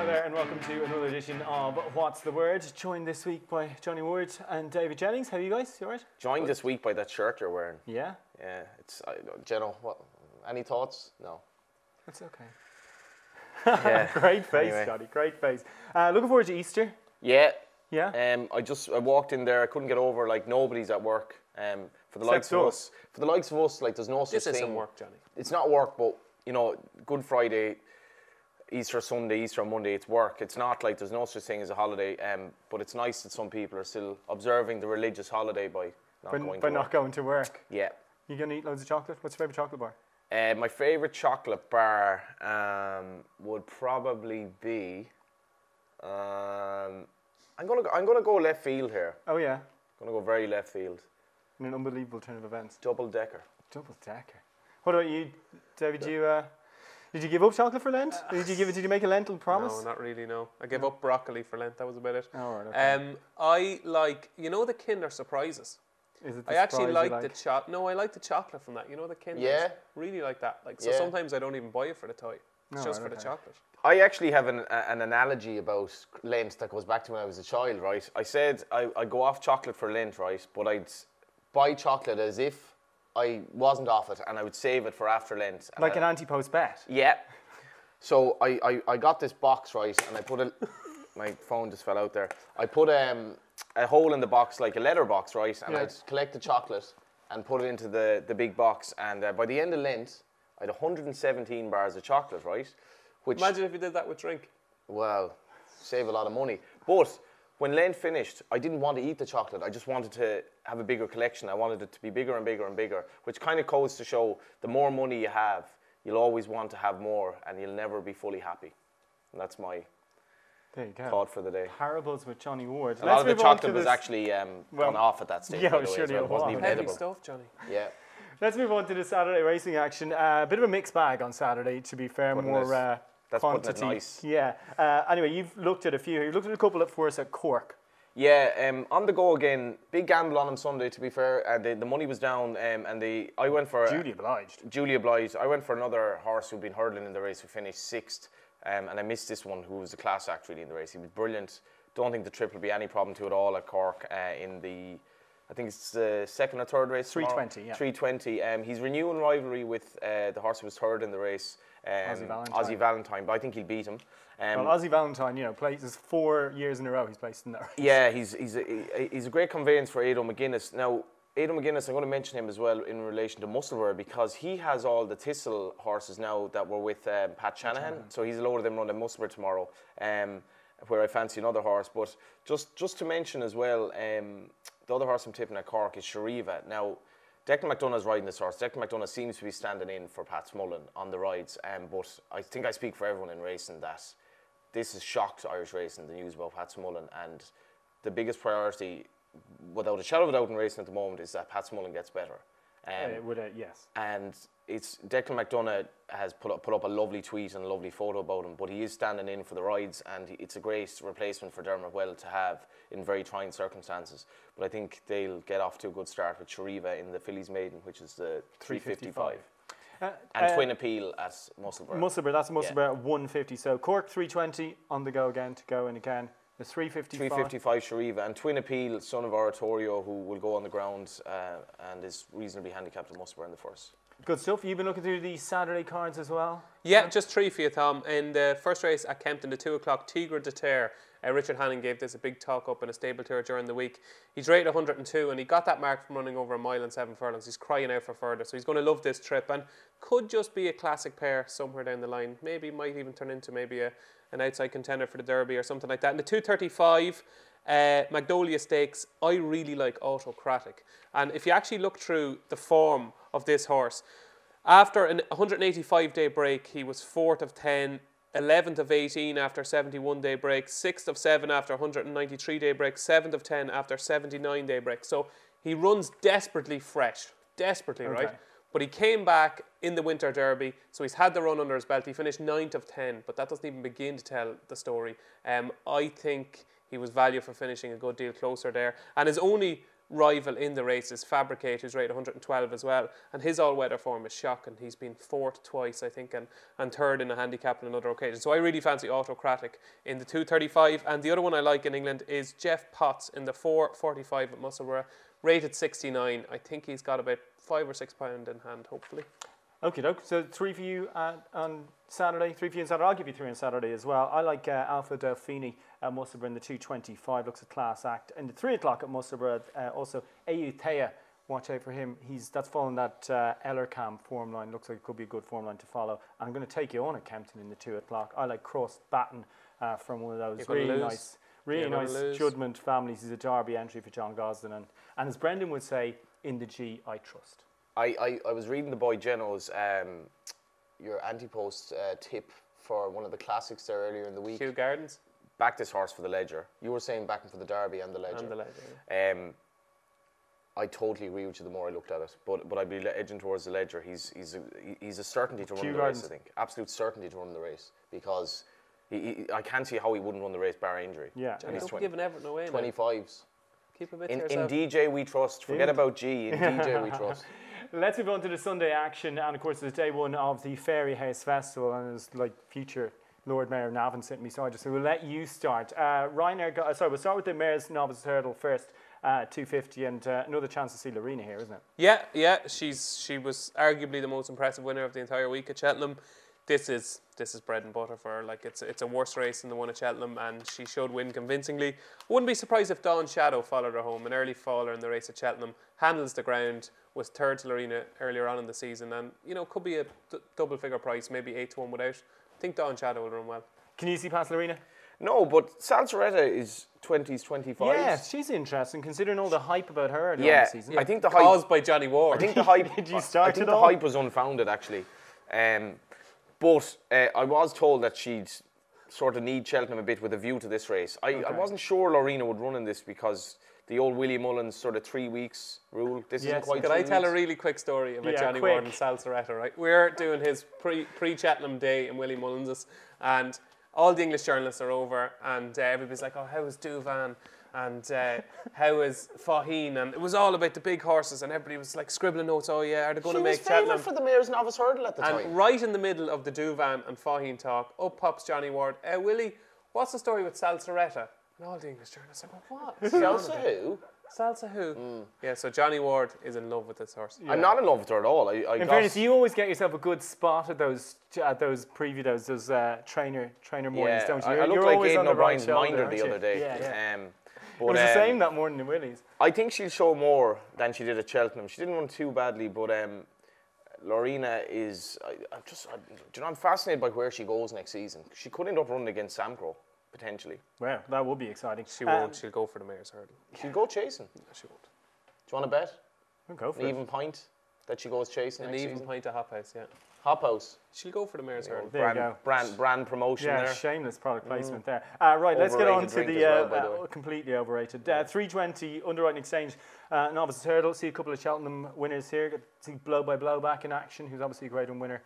there, and welcome to another edition of What's the Word? Joined this week by Johnny Ward and David Jennings. How are you guys? You alright? Joined this week by that shirt you're wearing. Yeah? Yeah, it's, Jenno, what, any thoughts? No. That's okay. Yeah. Great face, Anyway. Johnny, great face. Looking forward to Easter. Yeah. Yeah? I walked in there, I couldn't get over, like, nobody's at work. For the likes of us, like, there's no such thing. This isn't work, Johnny. It's not work, but, you know, Good Friday, Easter Sunday, Easter Monday, it's work. It's not like there's no such thing as a holiday, but it's nice that some people are still observing the religious holiday by not going to work. Yeah. You going to eat loads of chocolate? What's your favourite chocolate bar? My favourite chocolate bar would probably be. I'm gonna go left field here. Oh yeah. I'm gonna go very left field. In an unbelievable turn of events. Double decker. Double decker. What about you, David? Did you give up chocolate for Lent? Did you make a Lenten promise? No, not really, no. I gave up broccoli for Lent, that was about it. Oh, right, okay. I like, you know the Kinder Surprises? Is it the I actually surprise like you the chocolate. No, I like the chocolate from that. You know the Kinders? Yeah. Really like that. Like, so Yeah. sometimes I don't even buy it for the toy. It's just for the okay. chocolate. I actually have an analogy about Lent that goes back to when I was a child, right? I said I'd go off chocolate for Lent, right? But I'd buy chocolate as if I wasn't off it, and I would save it for after Lent. Like an anti-post bet? Yeah. So I got this box, right, and I put my phone just fell out there. I put a hole in the box, like a letter box, right, and I'd collect the chocolate and put it into the big box. And by the end of Lent, I had 117 bars of chocolate, right? Which, Imagine if you did that with drink. well, save a lot of money. But when Lent finished, I didn't want to eat the chocolate. I just wanted to have a bigger collection. I wanted it to be bigger and bigger and bigger, which kind of goes to show the more money you have, you'll always want to have more, and you'll never be fully happy. And that's my There you go. thought for the day. Parables with Johnny Ward. A lot of the chocolate was actually gone off at that stage. yeah, by the way, surely as well. it It wasn't was. even Heavy edible. stuff, Johnny. Yeah. Let's move on to the Saturday racing action. A bit of a mixed bag on Saturday, to be fair. Putting More it- that's putting it quantity. nice. Yeah. Anyway, you've looked at a few. You've looked at a couple for us at Cork. Yeah, on the go again. Big gamble on him Sunday, to be fair. The money was down, and I went for... Duly obliged. Duly obliged. I went for another horse who'd been hurdling in the race, who finished 6th, and I missed this one, who was a class act really in the race. He was brilliant. Don't think the trip will be any problem to at all at Cork in the... I think it's the second or third race. 320, yeah. 320. He's renewing rivalry with the horse who was third in the race, Aussie Valentine, but I think he'll beat him. Well, Aussie Valentine, you know, places 4 years in a row he's placed in that race. Yeah, he's a great conveyance for Aido McGuinness. Now, Aido McGuinness, I'm going to mention him as well in relation to Musselburgh, because he has all the Thistle horses now that were with Pat Shanahan. So he's a load of them running Musselburgh tomorrow, where I fancy another horse. But just to mention as well, the other horse I'm tipping at Cork is Shariva. Now, Declan McDonough's riding this horse. Declan McDonough seems to be standing in for Pat Smullen on the rides, but I think I speak for everyone in racing that this has shocked Irish racing, the news about Pat Smullen, and the biggest priority, without a shadow of a doubt in racing at the moment, is that Pat Smullen gets better. Yes. And it's Declan McDonough has put up a lovely tweet and a lovely photo about him, but he is standing in for the rides, and it's a great replacement for Dermot Well to have in very trying circumstances. But I think they'll get off to a good start with Shariva in the Fillies Maiden, which is the 355. And Twin Appeal at Musselburgh. Musselburgh, that's Musselburgh at 150. So Cork 320 on the go again to go in again. The 355. 355 Shariva, and Twin Appeal, son of Oratorio, who will go on the ground and is reasonably handicapped at Musselburgh in the first. Good stuff. You've been looking through the Saturday cards as well? Yeah, just 3 for you, Tom. In the first race at Kempton, the 2 o'clock, Tigre de Terre. Richard Hannon gave this a big talk up in a stable tour during the week. He's rated 102, and he got that mark from running over 1 mile and 7 furlongs. He's crying out for further, so he's going to love this trip, and could just be a classic pair somewhere down the line. Maybe might even turn into maybe an outside contender for the Derby or something like that. And the 235 Magnolia Stakes, I really like Autocratic. And if you actually look through the form of this horse, after a 185-day break, he was 4th of 10, 11th of 18 after 71-day break, 6th of 7 after 193-day break, 7th of 10 after 79-day break. So he runs desperately fresh, desperately, right? But he came back in the Winter Derby, so he's had the run under his belt. He finished 9th of 10, but that doesn't even begin to tell the story. I think he was value for finishing a good deal closer there. And his only rival in the race is Fabricate, who's rated 112 as well, and his all-weather form is shocking. He's been fourth twice, I think, and third in a handicap on another occasion. So I really fancy Autocratic in the 235, and the other one I like in England is Jeff Potts in the 445 at Musselburgh, rated 69. I think he's got about £5 or £6 in hand, hopefully. Okay, doke. So 3 for you on Saturday, 3 for you on Saturday. I'll give you 3 on Saturday as well. I like Alpha Delfini at Musselburgh in the 225. Looks a class act. In the 3 o'clock at Musselburgh, also Ayuthea. Watch out for him. That's following that Ellercam form line. Looks like it could be a good form line to follow. I'm going to take you on at Kempton in the 2 o'clock. I like Cross Batten from one of those really nice judgment families. He's a Derby entry for John Gosden. And as Brendan would say, in the G, I trust. I was reading the boy Geno's your anti-post tip for one of the classics there earlier in the week. Kew Gardens. Back this horse for the Ledger. You were saying back him for the Derby and the Ledger. And the Ledger. Yeah. I totally agree with you the more I looked at it, but I'd be edging towards the Ledger. He's a certainty to run the race. I think absolute certainty to run the race because I can't see how he wouldn't run the race bar injury. Yeah, and he's giving Everton away. 25s. Keep a bit in to yourself. In DJ we trust. Forget about G. In DJ we trust. Let's move on to the Sunday action, and of course it's day 1 of the Fairy House Festival, and it's like future Lord Mayor Navan sitting beside us, so we'll let you start. We'll start with the Mayor's Novice Hurdle first, 250, and another chance to see Lorena here, isn't it? Yeah, she was arguably the most impressive winner of the entire week at Cheltenham. This is bread and butter for her. Like it's a worse race than the one at Cheltenham, and she should win convincingly. Wouldn't be surprised if Dawn Shadow followed her home, an early faller in the race at Cheltenham, handles the ground, was third to Lorena earlier on in the season, and could be a double figure price, maybe 8-1 without. I think Dawn Shadow will run well. Can you see past Lorena? No, but Salsaretta is 20s, 25s. Yeah, she's interesting considering all the hype about her earlier in the season. I think the hype caused by Johnny Ward. I think the hype. Did you start I think it the all? hype was unfounded actually. But I was told that she'd sort of need Cheltenham a bit with a view to this race. I wasn't sure Lorena would run in this because the old Willie Mullins sort of 3 weeks rule. This isn't quite 3 Could I tell weeks. a really quick story about Johnny quick. Ward and Salsaretta, right? We're doing his pre-Cheltenham day in Willie Mullins's, and all the English journalists are over, and everybody's like, oh, how is Duvan? And how is Faheen? And it was all about the big horses, and everybody was like scribbling notes. Oh yeah, are they going to make Cheltenham? She was favourite for the Mayor's Novice Hurdle at the time. And right in the middle of the Duvan and Faheen talk, up pops Johnny Ward. Willie, what's the story with Salsaretta? And all the English journalists are like, what? Salsa who? Salsa who? Yeah, so Johnny Ward is in love with this horse. Yeah. I'm not in love with her at all. In fairness, you always get yourself a good spot at those preview those trainer mornings, don't you? I looked like Aidan O'Brien's minder the other day. Yeah. But, it was the same that morning in Willie's. I think she'll show more than she did at Cheltenham. She didn't run too badly, but Lorena is. I'm fascinated by where she goes next season. She could end up running against Samcro, potentially. Well, that would be exciting. She won't. She'll go for the Mayor's Hurdle. She'll go chasing. No, she won't. Do you want to bet? I'll go for an it. even pint that she goes chasing An next even season? pint of Hop House, yeah. Hop House. She'll go for the Mayor's Hurdle. There you go. Brand promotion there. Yeah, shameless product placement there. Right, let's get on to drink the as well, by the way. completely overrated. 320 Underwriting Exchange Novice Hurdle. See a couple of Cheltenham winners here. Get to see Blow by Blow back in action, who's obviously a Grade 1 winner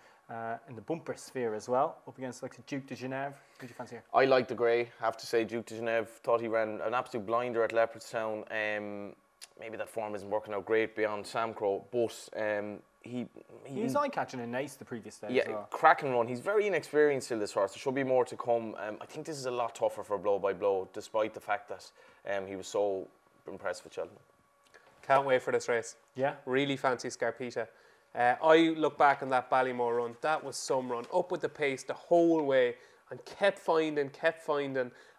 in the bumper sphere as well, up against like Duke de Genève. Who do you fancy here? I like the grey. Have to say Duke de Genève. Thought he ran an absolute blinder at Leopardstown. Maybe that form isn't working out great beyond Samcro, but he was eye-catching in Nice the previous day. Yeah, as well. cracking run. He's very inexperienced still, this horse. There should be more to come. I think this is a lot tougher for Blow by Blow, despite the fact that he was so impressed with Cheltenham. Can't wait for this race. Yeah. Really fancy Scarpita. I look back on that Ballymore run. That was some run. Up with the pace the whole way and kept finding,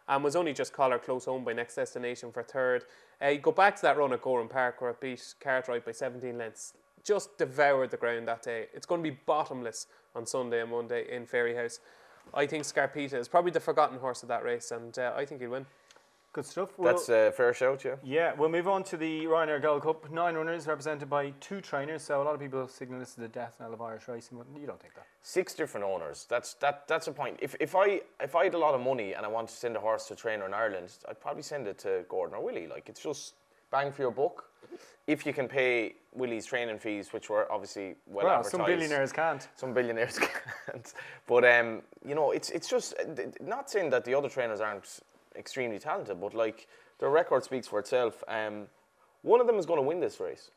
and was only just collar close home by Next Destination for third. You go back to that run at Gorham Park where it beat Cartwright by 17 lengths. Just devoured the ground that day. It's going to be bottomless on Sunday and Monday in Fairy House. I think Scarpita is probably the forgotten horse of that race, and I think he'll win. Good stuff. That's a fair shout, yeah. Yeah, we'll move on to the Ryanair Gold Cup. 9 runners represented by 2 trainers, so a lot of people signal this as the death knell of Irish racing, but you don't think that. 6 different owners. That's a point. If I had a lot of money and I wanted to send a horse to a trainer in Ireland, I'd probably send it to Gordon or Willie. Like, it's just bang for your buck. If you can pay Willie's training fees, which were obviously well advertised. Some billionaires can't. Some billionaires can't. But it's just not saying that the other trainers aren't extremely talented, but like their record speaks for itself. One of them is going to win this race.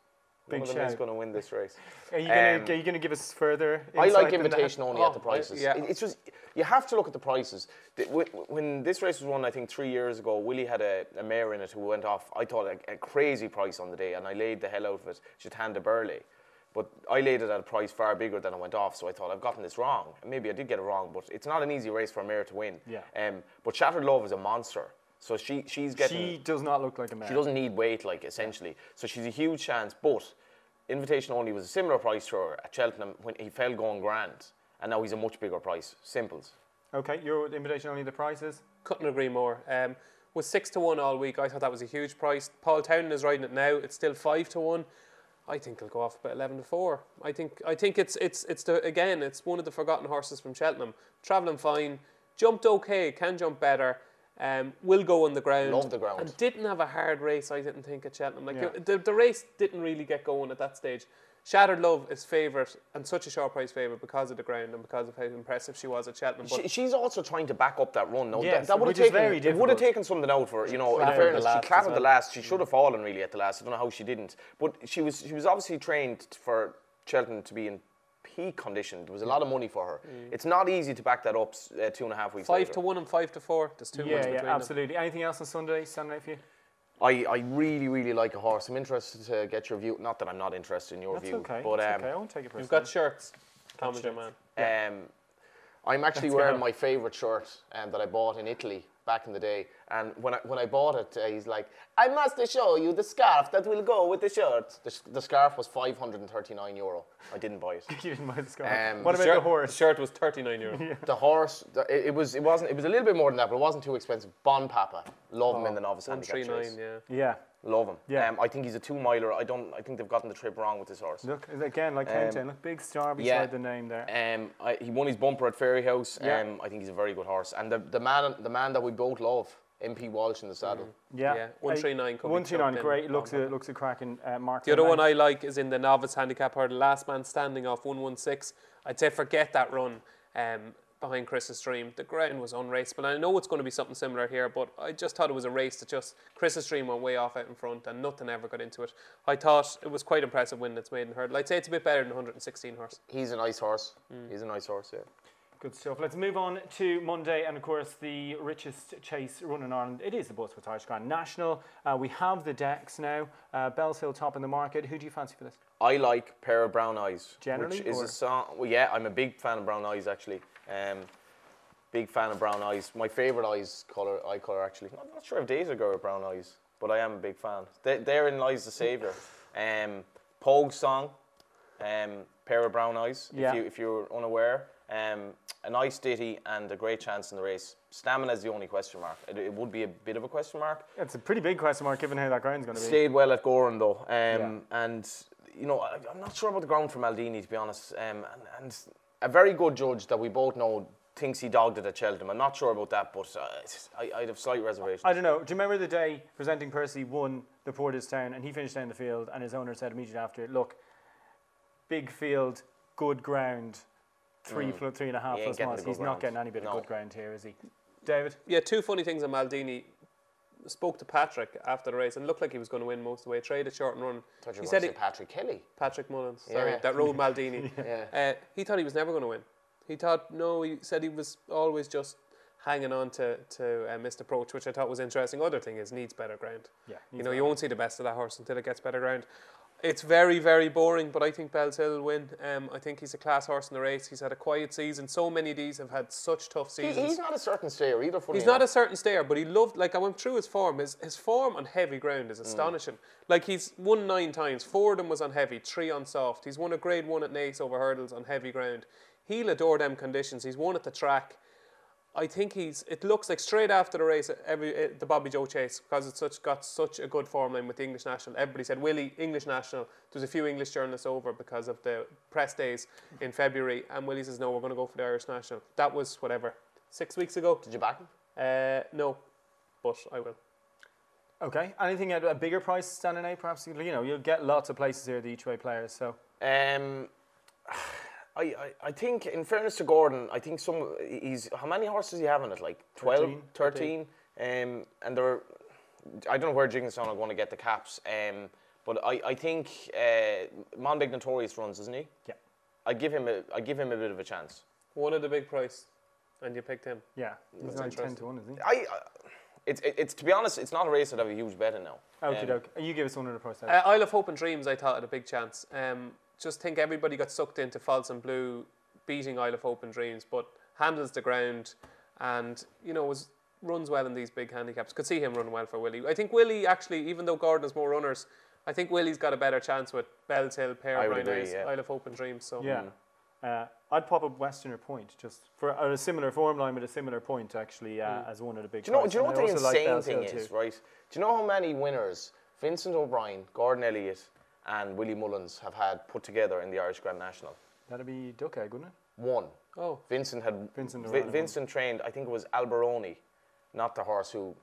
Big One of them is shout. going to win this race. Are you going to give us further I insight like than invitation that? only at the prices. yeah. It's just, you have to look at the prices. When this race was run, I think 3 years ago, Willie had a mare in it who went off, I thought, a crazy price on the day, and I laid the hell out of it. She'd hand to Burley. But I laid it at a price far bigger than it went off, so I thought, I've gotten this wrong. And maybe I did get it wrong, but it's not an easy race for a mare to win. Yeah. But Shattered Love is a monster. So she's getting... She does not look like a mare. She doesn't need weight, like, essentially. So she's a huge chance, but invitation only was a similar price to her at Cheltenham when he fell going grand, and now he's a much bigger price. Simples. Okay, your invitation only the prices? Couldn't agree more. Was 6 to 1 all week. I thought that was a huge price. Paul Townend is riding it now. It's still 5 to 1. I think it'll go off about 11 to 4. I think it's one of the forgotten horses from Cheltenham. Travelling fine, jumped okay, can jump better. Will go on the ground. Love the ground. And didn't have a hard race, I didn't think, at Cheltenham. Yeah. The race didn't really get going at that stage. Shattered Love is favourite, and such a short price favourite because of the ground and because of how impressive she was at Cheltenham. But She's also trying to back up that run. No, Yes, that would which have is taken, very it would have difficult. taken something out for her. You know, in Clattered fairness, the she last clattered as the well. last. She should have fallen really at the last. I don't know how she didn't, but she was obviously trained for Cheltenham to be in peak condition. There was a lot of money for her. It's not easy to back that up 2.5 weeks 5 later. to 1 and 5 to 4. There's too much between Yeah, them. absolutely. Anything else on Sunday stand out for you? I really, really like a horse. I'm interested to get your view. Not that I'm not interested in your That's view, okay. but That's okay. I won't take it personally. You've got shirts. Tom is your man. I'm actually Let's wearing go. my favourite shirt that I bought in Italy back in the day. And when I bought it, he's like, I must show you the scarf that will go with the shirt. The scarf was €539. I didn't buy it. You didn't buy the scarf. Um, What about the The horse? shirt was €39. The horse, it was a little bit more than that, but it wasn't too expensive. Bon Papa, love him in the novice handicap chase. 139, yeah. Yeah. Love him. Yeah. I think he's a 2-miler. I think they've gotten the trip wrong with this horse. Look, again, like Countdown. Look, big star beside yeah. the name there. He won his bumper at Fairyhouse. Yeah. I think he's a very good horse. And the man that we both love, MP Walsh in the saddle. Yeah, 139 could be 139, chucked in. great. Looks a cracking mark. The other one I like is in the novice handicap or the last man standing off 116. I'd say forget that run behind Chris's Stream. The ground was unraceable. And I know it's going to be something similar here, but I just thought it was a race that just Chris's Stream went way off out in front and nothing ever got into it. I thought it was quite impressive winning its maiden hurdle. I'd say it's a bit better than 116 horse. He's a nice horse. He's a nice horse, yeah. Good stuff. Let's move on to Monday, and of course the richest chase run in Ireland. It is the Bosworth Irish Grand National. We have the decks now. Bells Hill top in the market. Who do you fancy for this? I like Pair of Brown Eyes. Generally, which is or? a song. Well, yeah, I'm a big fan of Brown Eyes actually. Big fan of Brown Eyes. My favourite eye colour actually. I'm not sure if days ago are Brown Eyes, but I am a big fan. Therein lies the saviour. Pogue's song, Pair of Brown Eyes. Yeah. If you're unaware. A nice ditty and a great chance in the race. Stamina is the only question mark. It would be a bit of a question mark. It's a pretty big question mark given how that ground's going to be. Stayed well at Goran though. And, you know, I'm not sure about the ground for Maldini to be honest. And a very good judge that we both know thinks he dogged it at Cheltenham. I'm not sure about that, but I'd have slight reservations. I don't know. Do you remember the day Presenting Percy won the Porterstown and he finished down the field and his owner said immediately after, look, big field, good ground, 3.5 He ain't plus getting miles. the good He's not ground. getting any bit of No. good ground here, is he? David? Yeah, two funny things on Maldini. Spoke to Patrick after the race and looked like he was going to win most of the way. Traded short and run. I thought you were He going said to say Patrick Kelly. Patrick Mullins, sorry, Yeah. that rode Maldini. Yeah. He thought he was never going to win. He said he was always just hanging on to missed approach, which I thought was interesting. Other thing is needs better ground. Yeah. You know, you won't see the best of that horse until it gets better ground. It's very, very boring, but I think Bells Hill will win. I think he's a class horse in the race. He's had a quiet season. So many of these have had such tough seasons. He's not a certain stayer either. He's not a certain stayer, but he loved, like I went through his form. His form on heavy ground is astonishing. Like he's won 9 times. 4 of them was on heavy, 3 on soft. He's won a grade 1 at Naas over hurdles on heavy ground. He'll adore them conditions. He's won at the track. I think it looks like straight after the race, the Bobby Joe chase, because it's got such a good form line with the English National. Everybody said, Willie, English National. There was a few English journalists over because of the press days in February, and Willie says, no, we're going to go for the Irish National. That was, whatever, 6 weeks ago. Did you back him? No, but I will. Okay. Anything at a bigger price standing out, perhaps? You know, you'll get lots of places here, the each-way players, so... I think, in fairness to Gordon, I think how many horses does he have in it? Like 12, 13? And I don't know where Jigginson are going to get the caps, but I think Monbeg Notorious runs, isn't he? Yeah. I give him a bit of a chance. One at the big price, and you picked him. Yeah, he's only 10 to 1, isn't he? It's to be honest, it's not a race that I have a huge bet in now. Okay, doke. You give us one of the price. Isle of Hope and Dreams, I thought had a big chance. Just think everybody got sucked into False and Blue beating Isle of Hope and Dreams, but handles the ground, and runs well in these big handicaps. Could see him run well for Willie. I think Willie actually, even though Gordon has more runners, I think Willie's got a better chance with Bell's Hill, Pear, Isle of Hope and Dreams. So yeah, I'd pop up Westerner Point just for a similar form line with a similar point actually as one of the big. Do you know what the insane thing is, right? Do you know how many winners Vincent O'Brien, Gordon Elliott, and Willie Mullins have had put together in the Irish Grand National? That'd be Duck Egg, wouldn't it? One. Oh, Vincent trained. I think it was Alberoni, not the horse who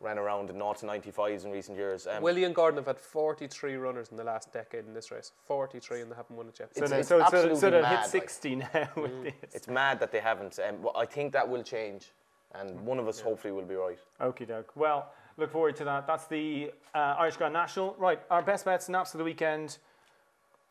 ran around in 0 to 95s in recent years. Willie and Gordon have had 43 runners in the last decade in this race. 43, and they haven't won it yet. So they've hit 60 now with this. It's mad that they haven't. I think that will change, and one of us hopefully will be right. Okie doke. Well, look forward to that. That's the Irish Grand National. Right, our best bets and naps for the weekend.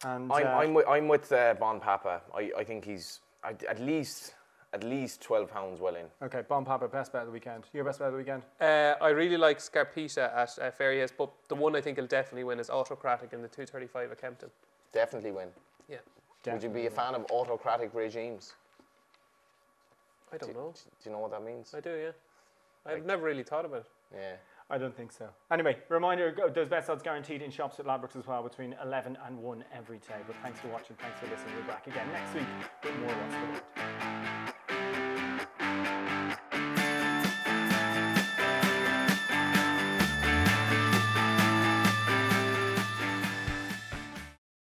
And I'm with Bon Papa. I think he's at least £12 well in. Okay, Bon Papa, best bet of the weekend. Your best bet of the weekend? I really like Scarpita at Ferryhill, but the one I think he'll definitely win is Autocratic in the 235 at Kempton. Definitely win. Yeah. Would you be a fan of autocratic regimes? I don't know. Do you know what that means? I do, yeah. I've never really thought about it. Yeah. I don't think so. Anyway, reminder, those best odds guaranteed in shops at Ladbrokes as well between 11 and 1 every day. But thanks for watching. Thanks for listening. We're back again next week with more What's the Word.